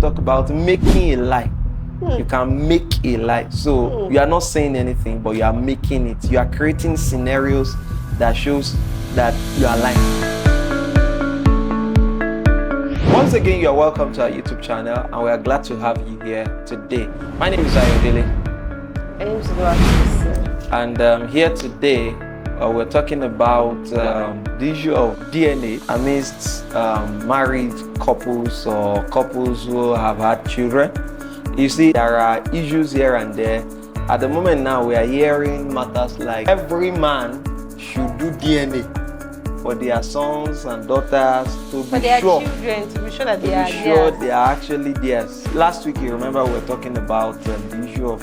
talk about making a lie. You can make a lie. So you are not saying anything, but you are making it. You are creating scenarios that shows that you are lying. Once again, you are welcome to our YouTube channel, and we are glad to have you here today. My name is Ayodele. My name is Overkill. And here today, we're talking about the issue of DNA amidst married couples or couples who have had children. You see, there are issues here and there. At the moment now, we are hearing matters like every man should do DNA for their sons and daughters to for be their sure. children, to be sure that To they are be sure theirs. they are actually theirs. Last week, you remember we were talking about the issue of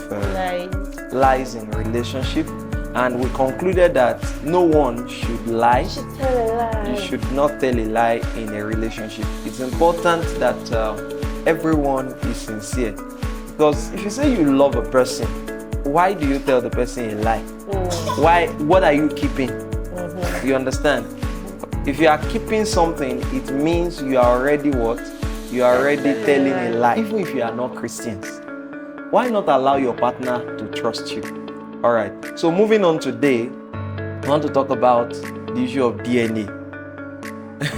lies in relationship, and we concluded that no one should lie. You should tell a lie. You should not tell a lie in a relationship. It's important that everyone is sincere, because if you say you love a person, why do you tell the person a lie? Why? What are you keeping? You understand? If you are keeping something, it means you are already what? You are already telling a lie. Even if you are not Christians, why not allow your partner to trust you? All right. So moving on today, I want to talk about the issue of DNA.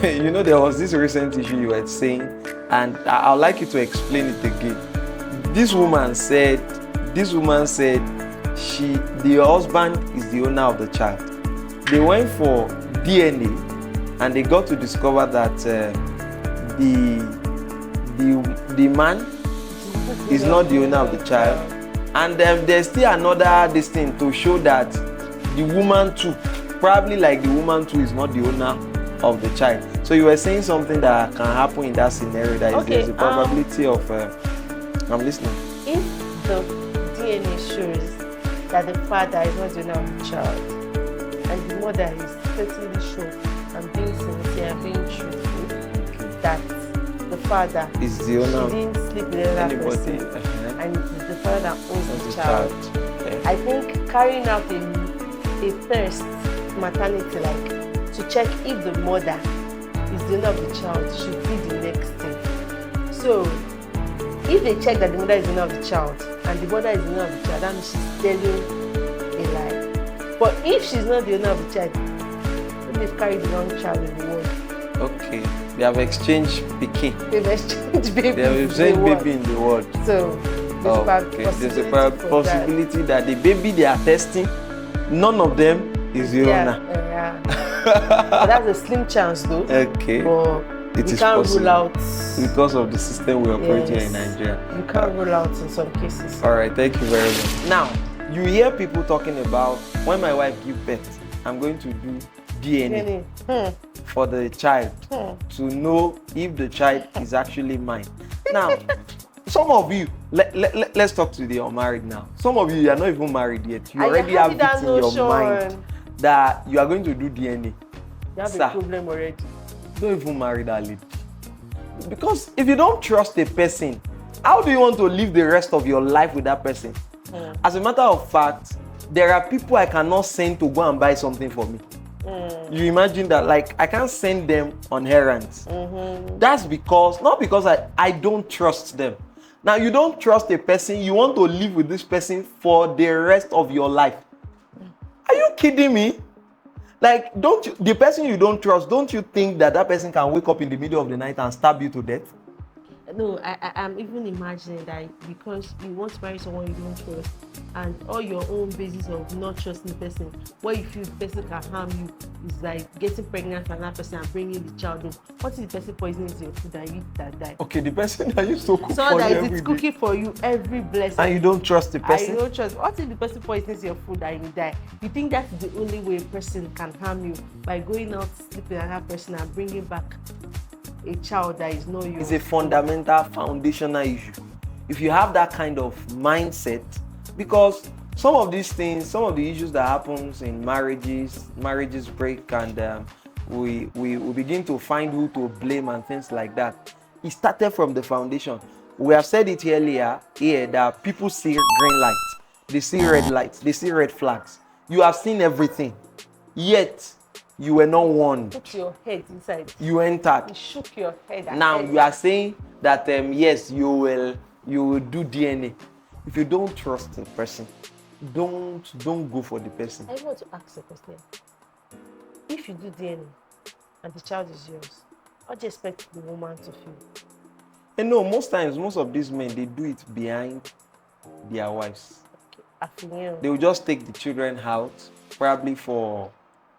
You know, there was this recent issue you were saying, and I'd like you to explain it again. This woman said the husband is the owner of the child. They went for DNA, and they got to discover that the man is not the owner of the child. And there's still another thing to show that the woman too, probably like the woman too, is not the owner of the child. So you were saying something that can happen in that scenario, that is, there's a probability of I'm listening. If the DNA shows that the father is not the owner of the child, and the mother is certainly sure and being sincere and being truthful that the father Is the owner of didn't sleep with another person, and it is the father that owns the child. Okay. I think carrying out a first maternity, like to check if the mother is the owner of the child, should be the next thing. So if they check that the mother is the owner of the child and the mother is the owner of the child, that means she's telling a lie. But if she's not the owner of the child, they've carried the wrong child in the world. Okay. They have exchanged pikin. They've exchanged baby. They have exchanged baby in the world. So there's a possibility that the baby they are testing, none of them is the owner. Yeah. But that's a slim chance though. Okay. But It you is can't possible rule out because of the system we operate here in Nigeria. You can't rule out in some cases. All right, thank you very much. Now, you hear people talking about when my wife gives birth, I'm going to do DNA for the child to know if the child is actually mine. Now, some of you, let's talk to the unmarried now. Some of you are not even married yet. You already have it in your mind that you are going to do DNA. You have a problem already. Don't even marry that lady. Because if you don't trust a person, how do you want to live the rest of your life with that person? As a matter of fact, there are people I cannot send to go and buy something for me. You imagine that, like, I can't send them on errands. That's because, not because I don't trust them. Now, you don't trust a person, you want to live with this person for the rest of your life. Are you kidding me? Like, the person you don't trust, don't you think that person can wake up in the middle of the night and stab you to death? No, I'm even imagining that because you want to marry someone you don't trust, and all your own basis of not trusting the person, what you feel the person can harm you is like getting pregnant for another person and bringing the child home. What if the person poisons your food and you eat that die? Okay, the person that used to cook so for that you every it's day. cooking for you every blessing. And you don't trust the person? I don't trust. What if the person poisons your food and you die? You think that's the only way a person can harm you, by going out, sleeping with another person and bringing back a child that is not yours? It's a fundamental, foundational issue. If you have that kind of mindset, because some of these things, some of the issues that happens in marriages break, and we begin to find who to blame and things like that. It started from the foundation. We have said it earlier here that people see green lights, they see red lights, they see red flags. You have seen everything, yet You were not warned. Put your head inside. You entered. You shook your head. Now you are saying that yes, you will do DNA. If you don't trust the person, don't go for the person. I want to ask a question. If you do DNA and the child is yours, how do you expect the woman to feel? And no, most times, most of these men, they do it behind their wives. Okay. They will just take the children out, probably for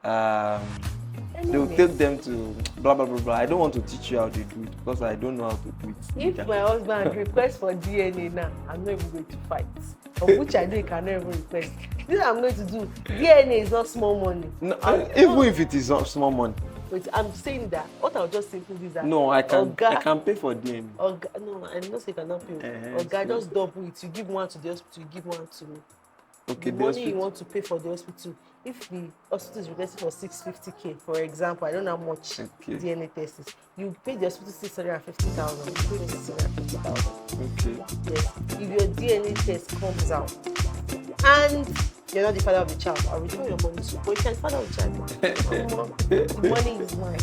they will take them to blah blah blah blah. I don't want to teach you how to do it because I don't know how to do it. If my husband requests for DNA now, I'm not even going to fight. Of which I know he cannot even request. This I'm going to do. DNA is not small money. No, even if it is not small money. But I'm saying that what I'll just simply do is that. No, I can pay for DNA. No, I know you cannot pay. Oga, just double it. You give one to the hospital, you give one to me. Okay, the money you want to pay for the hospital. If the hospital is requesting for 650K, for example, I don't know how much DNA test is. You pay the hospital 650,000. You pay me 650,000. Okay. Yes. If your DNA test comes out and you're not the father of the child, I'll return your money to you. But you can't father of the child. The money is mine.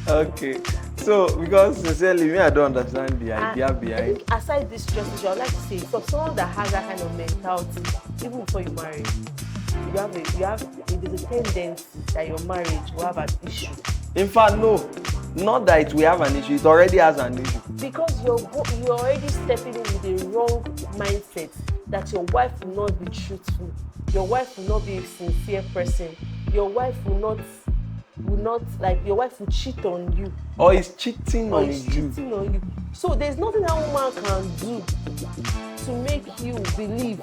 Okay. So, because sincerely, me, I don't understand the idea behind. I think aside this stress, I would like to say, for someone that has that kind of mentality, even before you marry, there's a tendency that your marriage will have an issue. In fact, no, not that it will have an issue. It already has an issue. Because you're already stepping in with the wrong mindset that your wife will not be truthful, your wife will not be a sincere person, your wife will cheat on you. Or is cheating on you. So there's nothing that woman can do to make you believe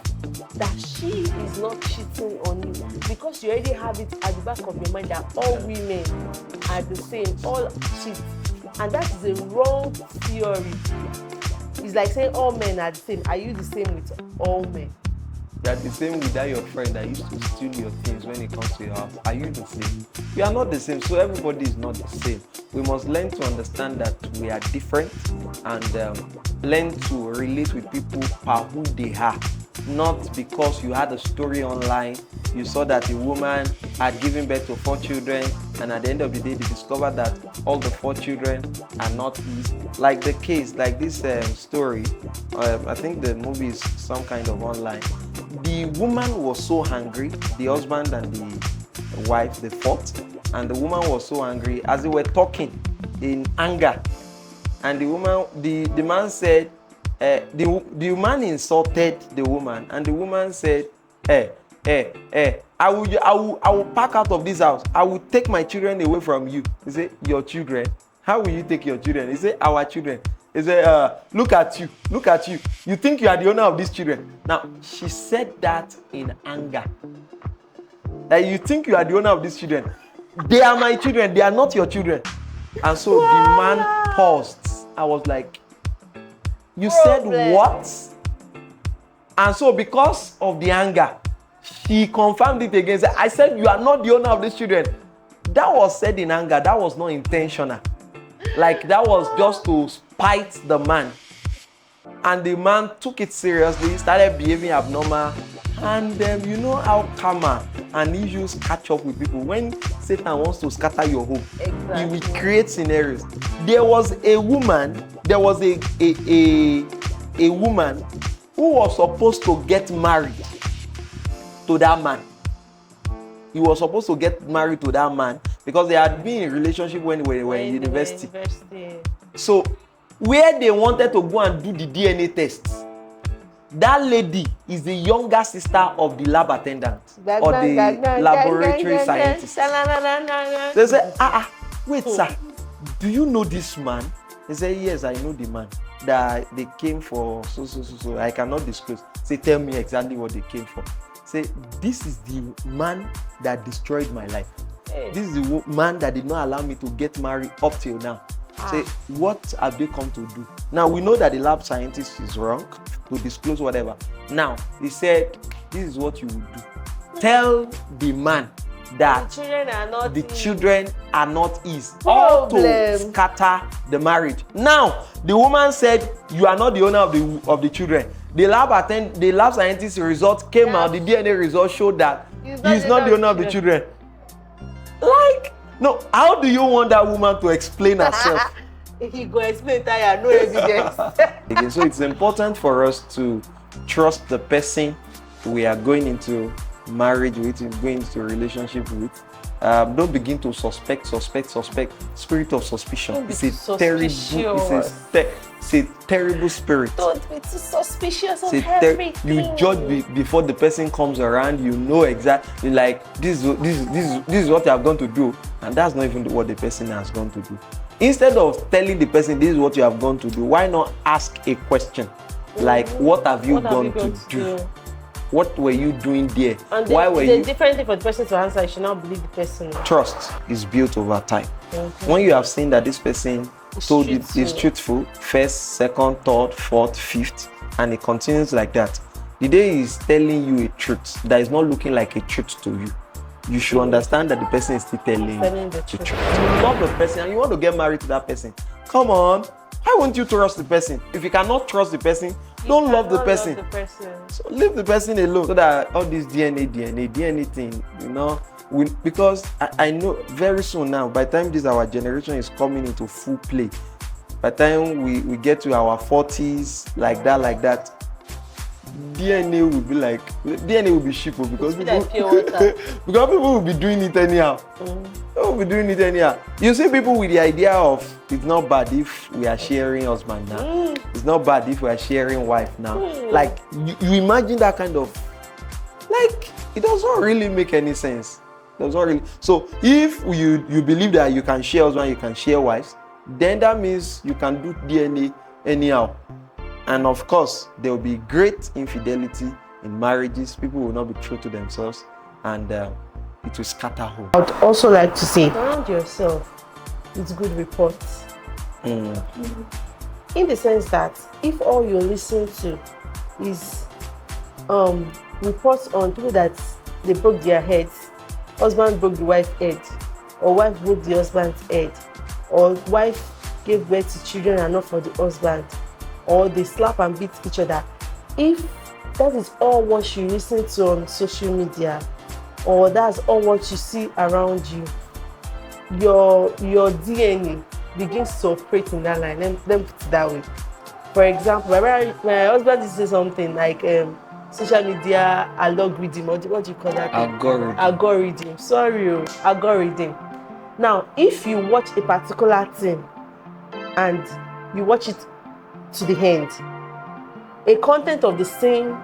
that she is not cheating on you, because you already have it at the back of your mind that all women are the same, all cheat. And that is a wrong theory. It's like saying all men are the same. Are you the same with all men? You are the same with that your friend that used to steal your things when it comes to your house. Are you the same? We are not the same, so everybody is not the same. We must learn to understand that we are different and learn to relate with people for who they are. Not because you had a story online, you saw that a woman had given birth to 4 children, and at the end of the day, they discovered that all the 4 children are not his. Like the case, like this story, I think the movie is some kind of online. The woman was so angry, the husband and the wife, they fought, and the woman was so angry as they were talking in anger. And the man said, the man insulted the woman, and the woman said, I will pack out of this house. I will take my children away from you. He said, your children? How will you take your children? He said, our children. He said, look at you. You think you are the owner of these children. Now, she said that in anger. That you think you are the owner of these children. They are my children. They are not your children. And so the man paused. I was like, you said what? And so because of the anger, she confirmed it again. I said, you are not the owner of these children. That was said in anger. That was not intentional. Like, that was just to spite the man. And the man took it seriously, started behaving abnormal. And you know how karma and issues catch up with people. When Satan wants to scatter your home, he will create scenarios. There was a woman who was supposed to get married to that man. He was supposed to get married to that man because they had been in a relationship when they were in university. So where they wanted to go and do the DNA tests, that lady is the younger sister of the lab attendant or the laboratory scientist. They said, wait, sir, do you know this man? He said, yes, I know the man. That they came for so. I cannot disclose. Say, tell me exactly what they came for. Say, this is the man that destroyed my life. Hey. This is the man that did not allow me to get married up till now. Say, what have they come to do? Now, we know that the lab scientist is wrong to disclose whatever. Now, he said, this is what you will do. Tell the man that the children are not his. All to scatter the marriage. Now, the woman said, you are not the owner of the children. The lab scientist result came out, the DNA result showed that he's not the owner of the children. Like, no, how do you want that woman to explain herself? He go explain that no evidence. Again, so it's important for us to trust the person we are going into marriage with, going into a relationship with. Don't begin to suspect. Spirit of suspicion. It's a terrible spirit. Don't be too suspicious of everything. You judge before the person comes around. You know exactly, like, this is what you have gone to do, and that's not even what the person has gone to do. Instead of telling the person this is what you have gone to do, why not ask a question like, what have you gone to do? What were you doing there? And why were you? The different thing for the person to answer, you should not believe the person. Trust is built over time. When you have seen that this person told you is truthful, first, second, third, fourth, fifth, and it continues like that, the day he's telling you a truth that is not looking like a truth to you, you should understand that the person is still telling you the truth. You love the person and you want to get married to that person. Come on, why won't you trust the person? If you cannot trust the person, don't love the person. So leave the person alone, so that all this DNA thing, you know, because I know very soon now, by the time this our generation is coming into full play, by the time we get to our 40s, like that, DNA will be cheaper because people will be doing it anyhow. People will be doing it anyhow. You see people with the idea of it's not bad if we are sharing husband now. It's not bad if we are sharing wife now. Like you imagine that kind of, like, it doesn't really make any sense. It doesn't really. So if you believe that you can share husband, you can share wives, then that means you can do DNA anyhow. And of course, there will be great infidelity in marriages. People will not be true to themselves, and it will scatter home. I would also like to say, surround yourself with good reports. In the sense that if all you're listening to is reports on people that they broke their heads, husband broke the wife's head, or wife broke the husband's head, or wife gave birth to children and not for the husband, or they slap and beat each other. If that is all what you listen to on social media, or that's all what you see around you, your DNA begins to operate in that line. Let me put it that way. For example, my husband used to say something like social media algorithm, or what do you call that? Algorithm. Algorithm. Now, if you watch a particular thing and you watch it to the end, a content of the same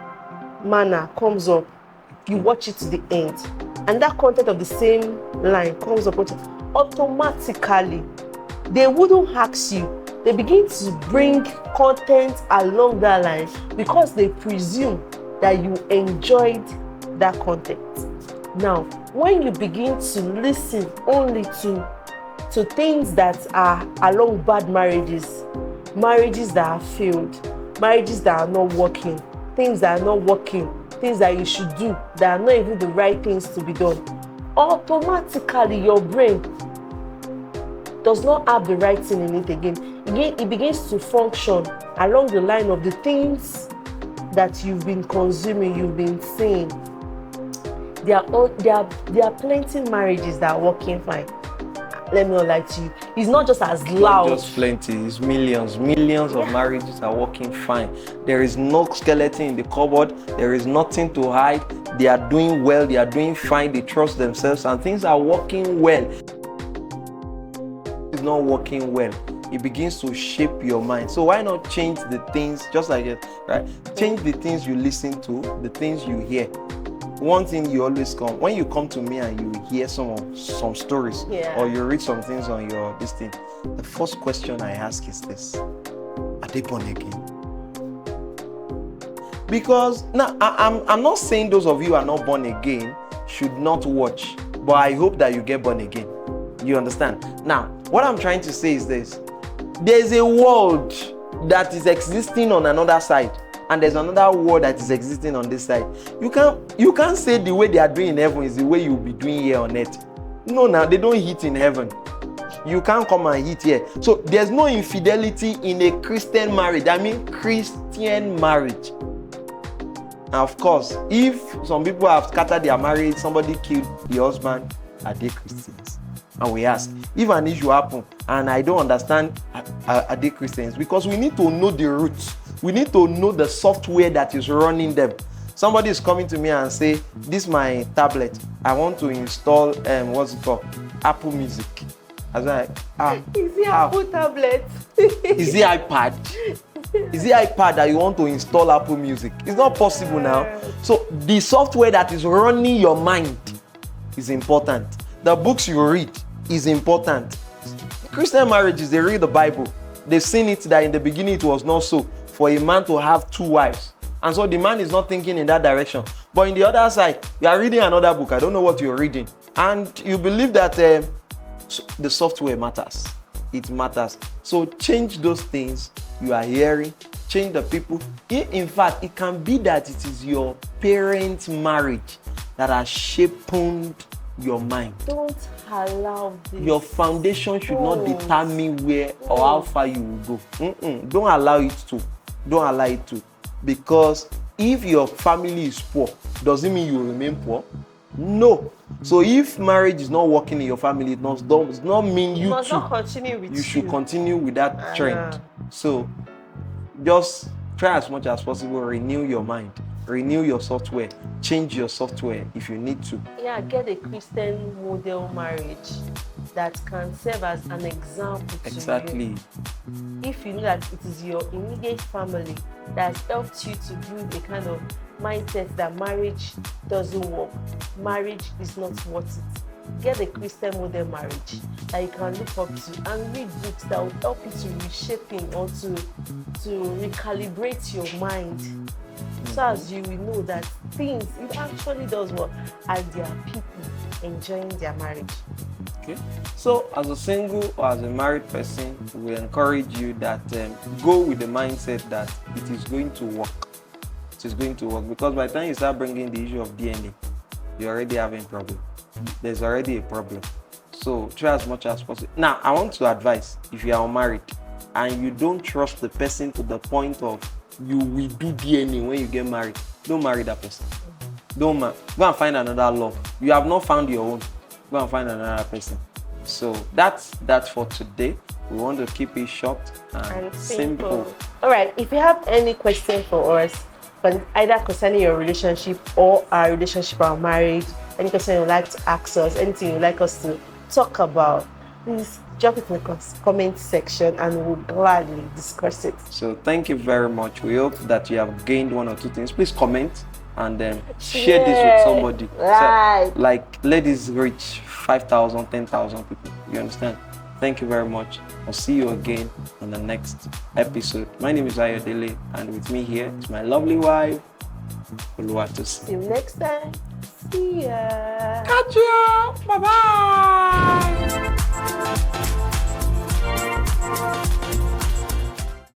manner comes up, you watch it to the end, and that content of the same line comes up, automatically they wouldn't ask you, they begin to bring content along that line because they presume that you enjoyed that content. Now, when you begin to listen only to things that are along bad marriages that have failed, marriages that are not working, things that are not working, things that you should do that are not even the right things to be done, automatically your brain does not have the right thing in it again. It begins to function along the line of the things that you've been consuming, you've been seeing. There are plenty marriages that are working fine. Let me not lie to you. It's not just as loud. Not just plenty. It's millions of marriages are working fine. There is no skeleton in the cupboard. There is nothing to hide. They are doing well. They are doing fine. They trust themselves, and things are working well. It's not working well. It begins to shape your mind. So why not change the things, just like it, right? Change the things you listen to, the things you hear. One thing you always come, when you come to me and you hear some stories, or you read some things on your this thing, the first question I ask is this: are they born again? Because now I'm not saying those of you who are not born again should not watch, but I hope that you get born again. You understand? Now, what I'm trying to say is this: there's a world that is existing on another side, and there's another world that is existing on this side. You can't say the way they are doing in heaven is the way you'll be doing here on earth. No, now they don't eat in heaven. You can't come and eat here. So there's no infidelity in a Christian marriage. I mean Christian marriage. And of course, if some people have scattered their marriage, somebody killed the husband, are they Christians? and we ask. If an issue happen and I don't understand, are they Christians? Because we need to know the roots. We need to know the software that is running them. Somebody is coming to me and say, this is my tablet. I want to install what's it called? Apple Music. I was like, Is it Apple tablet? Is it iPad? Is it iPad that you want to install Apple Music? It's not possible now. So the software that is running your mind is important. The books you read is important. Christian marriages, they read the Bible. They've seen it that in the beginning it was not so for a man to have 2 wives. And so the man is not thinking in that direction. But in the other side, you are reading another book. I don't know what you're reading. And you believe that the software matters. It matters. So change those things you are hearing. Change the people. In fact, it can be that it is your parents' marriage that has shaped your mind. Don't allow this. Your foundation should not determine where or how far you will go. Don't allow it to. Don't allow it to. Because if your family is poor, does it mean you will remain poor? No. So if marriage is not working in your family, it does not mean you must not continue with you should continue with that trend. So just try as much as possible, renew your mind, renew your software, change your software if you need to. Yeah, get a Christian model marriage that can serve as an example to you. If you know that it is your immediate family that has helped you to build a kind of mindset that marriage doesn't work, marriage is not worth it, get a Christian model marriage that you can look up to and read books that will help you to reshaping or to recalibrate your mind, so as you will know that things, it actually does work and there are people enjoying their marriage. Okay. So as a single or as a married person, we encourage you that go with the mindset that it is going to work. It is going to work, because by the time you start bringing the issue of DNA, you're already having a problem. There's already a problem. So try as much as possible. Now, I want to advise, if you are unmarried and you don't trust the person to the point of you will do DNA when you get married, don't marry that person. Don't marry. Go and find another love. You have not found your own. Go and find another person. So that's for today. We want to keep it short and simple. All right. If you have any question for us, but either concerning your relationship or our relationship, our marriage, any question you'd like to ask us, anything you'd like us to talk about, please drop it in the comment section and we'll gladly discuss it. So thank you very much. We hope that you have gained 1 or 2 things. Please comment and share this with somebody. Right. So, like, let this reach 5,000, 10,000 people. You understand? Thank you very much. I'll see you again on the next episode. My name is Ayodele, and with me here is my lovely wife, Oluwatosi. See you next time. See ya. Catch you. Bye-bye.